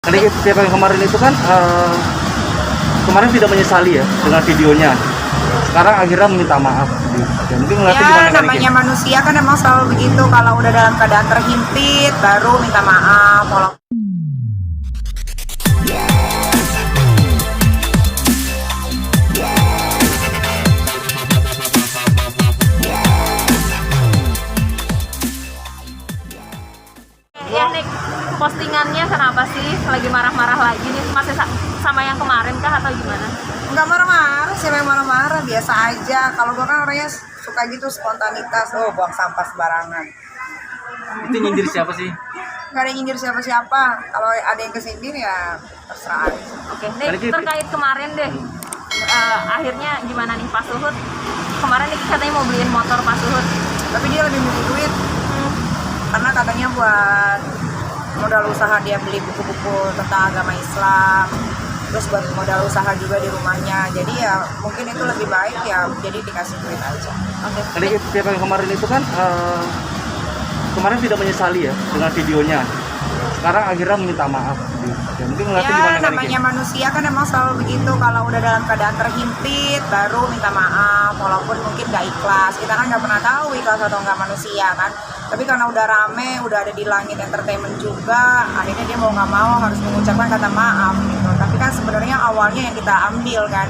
Jadi tiap yang kemarin itu kan kemarin tidak menyesali ya dengan videonya. Sekarang akhirnya minta maaf. Ya, mungkin ngeliatnya gimana Ya namanya manusia kan emang selalu begitu, kalau udah dalam keadaan terhimpit baru minta maaf. Kalau ya Nick, postingannya kenapa sih lagi marah-marah lagi nih? Masih sama yang kemarin kah atau gimana? nggak marah-marah, siapa yang marah-marah, biasa aja. Kalau gua kan orangnya suka gitu spontanitas, buang sampah sembarangan. Itu nyindir siapa sih? Nggak ada yang nyindir siapa-siapa. Kalau ada yang kesindir ya terserah aja. Oke, Nick, terkait kemarin deh, akhirnya gimana nih Pak Suhut? Kemarin Nick katanya mau beliin motor Pak Suhut. Tapi dia lebih milih duit, karena katanya buat modal usaha, dia beli buku-buku tentang agama Islam, terus buat modal usaha juga di rumahnya. Jadi ya mungkin itu lebih baik ya, jadi dikasih duit aja. Oke. Jadi tiap yang kemarin itu kan kemarin tidak menyesali ya dengan videonya. Sekarang akhirnya minta maaf. Ya, mungkin ngeliatnya gimana Ya namanya manusia kan emang selalu begitu, kalau udah dalam keadaan terhimpit baru minta maaf, walaupun mungkin nggak ikhlas. Kita kan nggak pernah tahu ikhlas atau nggak manusia kan. Tapi karena udah rame, udah ada di Langit Entertainment juga, akhirnya dia mau nggak mau harus mengucapkan kata maaf gitu. Tapi kan sebenarnya awalnya yang kita ambil kan,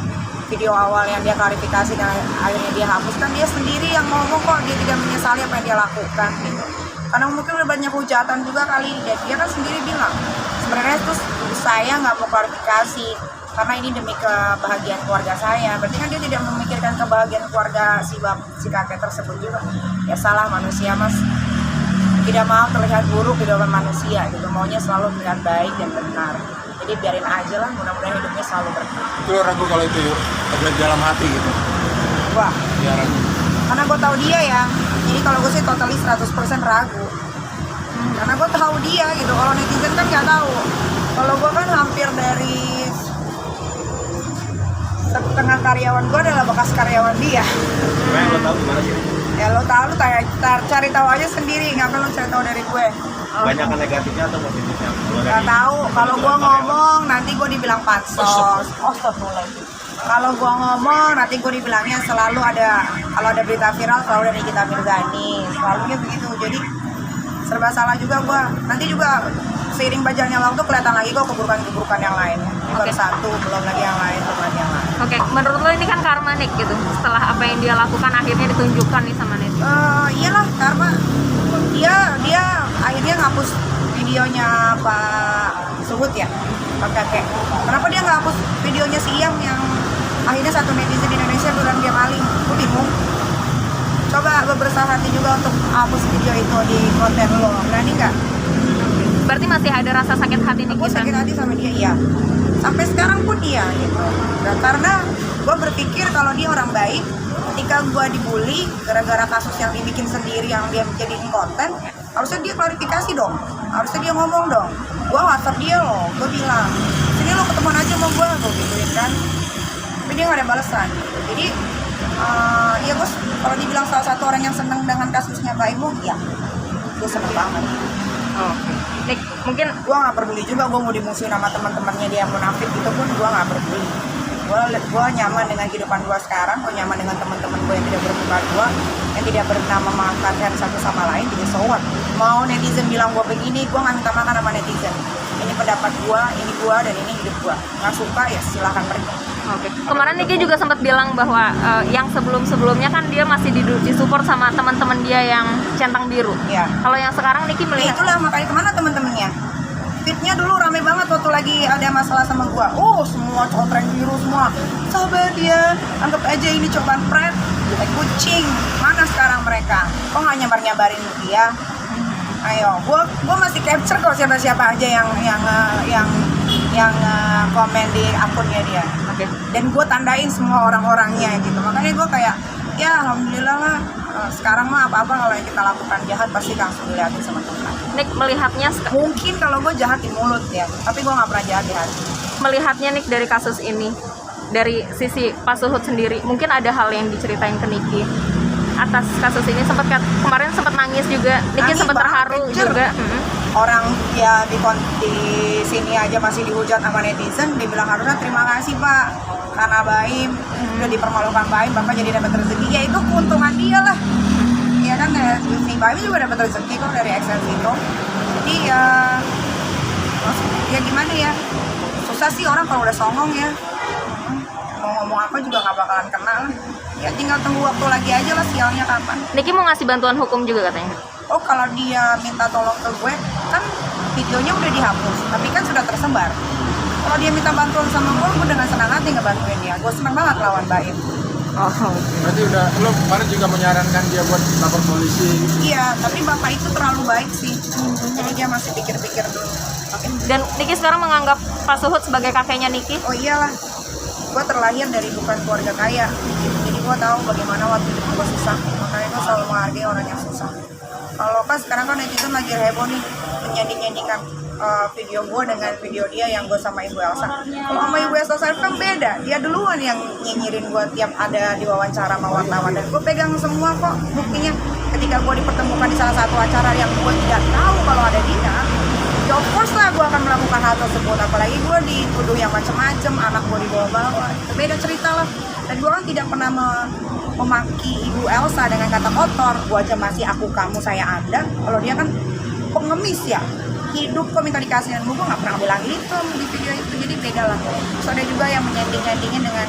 video awal yang dia klarifikasi dan akhirnya dia hapus, kan dia sendiri yang ngomong kok dia tidak menyesali apa yang dia lakukan gitu. Karena mungkin udah banyak hujatan juga kali, dan dia kan sendiri bilang sebenarnya terus saya nggak mau klarifikasi karena ini demi kebahagiaan keluarga saya. Berarti kan dia tidak memikirkan kebahagiaan keluarga si kakek tersebut juga. Ya salah manusia mas, tidak mau terlihat buruk di depan manusia gitu, maunya selalu terlihat baik dan benar. Jadi biarin aja lah, mudah-mudahan hidupnya selalu berkah. Itu lo ragu kalau itu yuk, ada di dalam hati gitu. Wah, Ya ragu. karena gue tahu dia ya, jadi kalau gue sih totally 100% ragu. Karena gue tahu dia gitu, kalau netizen kan nggak tahu. Kalau gue kan hampir dari setengah karyawan gue adalah bekas karyawan dia. Gimana lo tahu gimana sih? Ya lo tahu, lo cari tahu aja sendiri, ngapain lo cari tahu dari gue? Banyakan negatifnya atau positifnya? Gak tahu, kalau gue ngomong nanti gue dibilang pansos. Kalau gue ngomong nanti gue dibilangnya selalu ada, kalau ada berita viral selalu ada Nikita Mirzani, selalunya begitu. Jadi serba salah juga gue. Nanti juga seiring berjalannya waktu kelihatan lagi kok keburukan-keburukan yang lain. Ini baru satu, belum lagi yang lain, belum lagi yang lain. Oke, menurut lo ini kan karma Nick gitu. Setelah apa yang dia lakukan akhirnya ditunjukkan nih sama netizen. Iyalah karma. Dia akhirnya ngapus videonya Pak Suhut ya, Pak Kakek. Kenapa dia nggak hapus videonya si Iyam yang akhirnya satu netizen di Indonesia bilang dia maling? Gue bingung. Coba lo berusaha hati juga untuk hapus video itu di konten lo, berani nggak? Berarti masih ada rasa sakit hati nih Gue kita. sakit hati sama dia, iya. Sampai sekarang pun dia gitu. Dan karena gue berpikir kalau dia orang baik, ketika gue dibully gara-gara kasus yang dibikin sendiri yang dia jadiin konten, harusnya dia klarifikasi dong, harusnya dia ngomong dong. Gue WhatsApp dia loh, gue bilang sini lo ketemuan aja sama gue gituin kan. Tapi dia nggak ada balasan gitu. Jadi ya gue kalau dibilang salah satu orang yang seneng dengan kasusnya Mbak Imu, ya gue seneng banget. Oke. Nick, mungkin Gue nggak peduli juga gue mau dimusuhin sama teman-temannya dia yang munafik gitu pun gue nggak peduli. Gue nyaman dengan kehidupan gue sekarang, gue nyaman dengan teman-teman gue yang tidak bermuka dua, yang tidak pernah memaafkan satu sama lain. Jadi so what? Mau netizen bilang gue begini, gue nggak minta makan sama netizen. Ini pendapat gue, ini gue, dan ini hidup gue. Nggak suka ya silahkan pergi. oke. Kemarin Nicky juga sempat bilang bahwa yang sebelum-sebelumnya kan dia masih disupport sama teman-teman dia yang centang biru. Ya. Kalau yang sekarang Nicky Ya melihat itulah makanya kemana teman-temannya? Fitnya dulu rame banget waktu lagi ada masalah sama gua. Semua contreng biru semua. Sabar dia, anggap aja ini cobaan prank. Kucing. Mana sekarang mereka? Kok nggak nyabar-nyabarin dia? Ayo, gua masih capture kok siapa-siapa aja yang komen di akunnya dia. Oke. Dan gue tandain semua orang-orangnya gitu. Makanya gue kayak ya alhamdulillah lah, sekarang mah apa-apa kalau yang kita lakukan jahat pasti langsung dilihatin sama Tuhan. Nick melihatnya Mungkin kalau gue jahat di mulut ya, tapi gue nggak pernah jahat di hati. melihatnya Nick dari kasus ini, dari sisi Pak Suhut sendiri, mungkin ada hal yang diceritain ke Nicky atas kasus ini. Kemarin sempat nangis juga, Nicky Nangis sempat banget, terharu kejer. juga. orang dia di sini aja masih dihujat sama netizen, dia bilang harusnya terima kasih Pak karena Baim udah dipermalukan Baim, Bapak jadi dapat rezeki. Ya itu keuntungan dia lah. Ya kan, si Baim juga dapat rezeki kok dari AdSense itu. Jadi ya gimana ya, susah sih orang kalau udah songong ya. Mau ngomong apa juga nggak bakalan kena lah. Ya tinggal tunggu waktu lagi aja lah sialnya kapan. Niki mau ngasih bantuan hukum juga katanya. Oh kalau dia minta tolong ke gue, kan videonya udah dihapus, tapi kan sudah tersebar. Kalau dia minta bantuan sama gue dengan senang hati ngebantuin dia. Gue seneng banget lawan Baim. Oh. Berarti udah, lo kemarin juga menyarankan dia buat lapor polisi. Iya, tapi bapak itu terlalu baik sih. Jadi dia masih pikir-pikir dulu. Oke. Dan Niki sekarang menganggap Pak Suhut sebagai kakeknya Niki. Oh iyalah, gue terlahir dari bukan keluarga kaya. Jadi gue tahu bagaimana waktu hidup gue susah. Makanya gue selalu menghargai orang yang susah. Kalau pas sekarang kan netizen lagi heboh nih menyandik-nyandikan video gue dengan video dia yang gue sama Ibu Elsa. Kalau sama Ibu Elsa saya kan beda. Dia duluan yang nyinyirin gue tiap ada di wawancara sama wartawan. Dan gue pegang semua kok buktinya. Ketika gue dipertemukan di salah satu acara yang gue tidak tahu kalau ada dia, ya of course lah gue akan melakukan hal tersebut. Apalagi gue dituduh yang macem-macem, anak gue dibawa-bawa. Beda cerita lah. Dan gue kan tidak pernah memaki Ibu Elsa dengan kata kotor. Gue aja masih aku, kamu, saya, anda. Kalau dia kan pengemis ya, hidup kok minta dikasih, dan gue nggak pernah bilang itu di video itu. Jadi beda lah. Terus ada juga yang menyanding-nyandingin dengan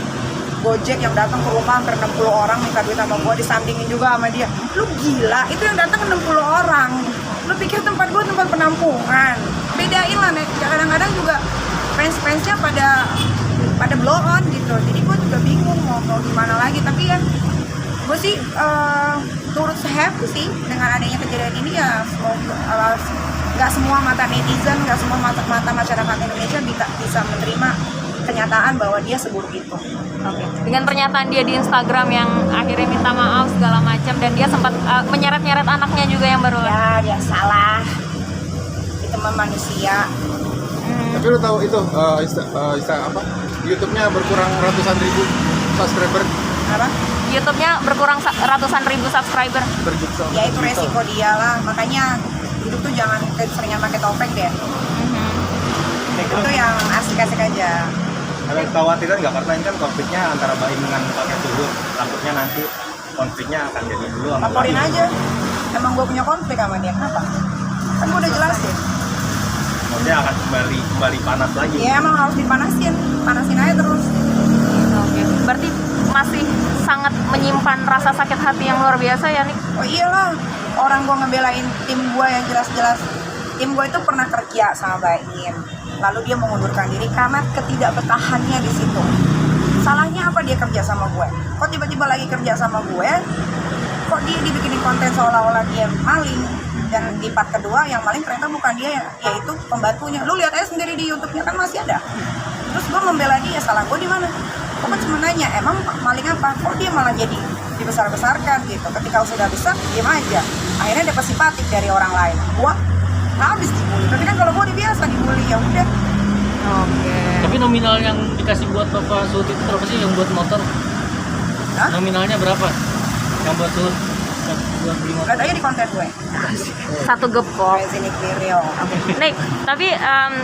Gojek yang datang ke rumah hampir 60 orang minta duit sama gue, disandingin juga sama dia. Lu gila, itu yang datang 60 orang. Lu pikir tempat gue tempat penampungan? Bedain lah, nih. Kadang-kadang juga fans-fansnya pada blow on gitu. Jadi gue juga bingung mau gimana lagi. Tapi ya gue sih turut happy sih dengan adanya kejadian ini ya. Semoga nggak semua mata netizen, nggak semua mata masyarakat Indonesia bisa menerima kenyataan bahwa dia seburuk itu. Oke. Dengan pernyataan dia di Instagram yang akhirnya minta maaf segala macam, dan dia sempat menyeret-nyeret anaknya juga yang baru. Ya dia salah. Itu mah manusia. Tapi lo tahu itu apa? YouTube-nya berkurang ratusan ribu subscriber. Apa? YouTube-nya berkurang ratusan ribu subscriber. Berjuta. Ya itu resiko dia lah. Makanya hidup tuh jangan seringan pakai topeng deh. Itu yang asik-asik aja. Ada kekhawatiran nggak, karena ini kan konfliknya antara Baim dengan pakai Suhut, takutnya nanti konfliknya akan jadi dulu sama Laporin Baim. aja. Emang gue punya konflik sama dia, kenapa? Kan gue udah jelasin. Maksudnya akan kembali panas lagi. Ya emang harus dipanasin, panasin aja terus. Oke. Berarti masih sangat menyimpan rasa sakit hati yang luar biasa ya nih. Oh iyalah, orang gue ngebelain tim gue yang jelas-jelas. Tim gue itu pernah kerja sama Baim. Lalu dia mengundurkan diri karena ketidakbetahannya di situ. Salahnya apa dia kerja sama gue? Kok tiba-tiba lagi kerja sama gue? Kok dia dibikinin konten seolah-olah dia maling? Dan di part kedua yang maling ternyata bukan dia, yaitu pembantunya. Lu lihat aja sendiri di YouTube-nya kan masih ada. Terus gue membela dia, salah gue di mana? Gue cuma nanya, emang maling apa? Kok dia malah jadi dibesar-besarkan gitu? Ketika sudah besar, diam aja. Akhirnya dapat simpatik dari orang lain. Gue habis dibully. Tapi kan kalau gue udah biasa dibully, ya udah. Oke. Tapi nominal yang dikasih buat Bapak Suhut itu berapa sih, yang buat motor? Hah? Nominalnya berapa? Yang buat Suhut? Buat beli motor? Lihat aja di konten gue. Satu gepok. Sini Rio. Nik, tapi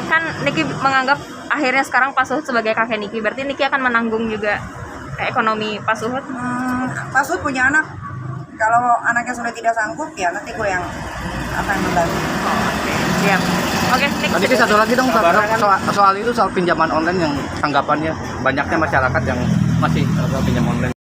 kan Niki menganggap akhirnya sekarang Pak Suhut sebagai kakek Niki. Berarti Niki akan menanggung juga ekonomi Pak Suhut? Pak Suhut punya anak. Kalau anaknya sudah tidak sanggup, ya nanti gue yang akan membantu. Oke, siap. Oke, Nik. Tadi satu lagi dong soal itu, soal pinjaman online yang tanggapannya banyaknya masyarakat yang masih pinjam online.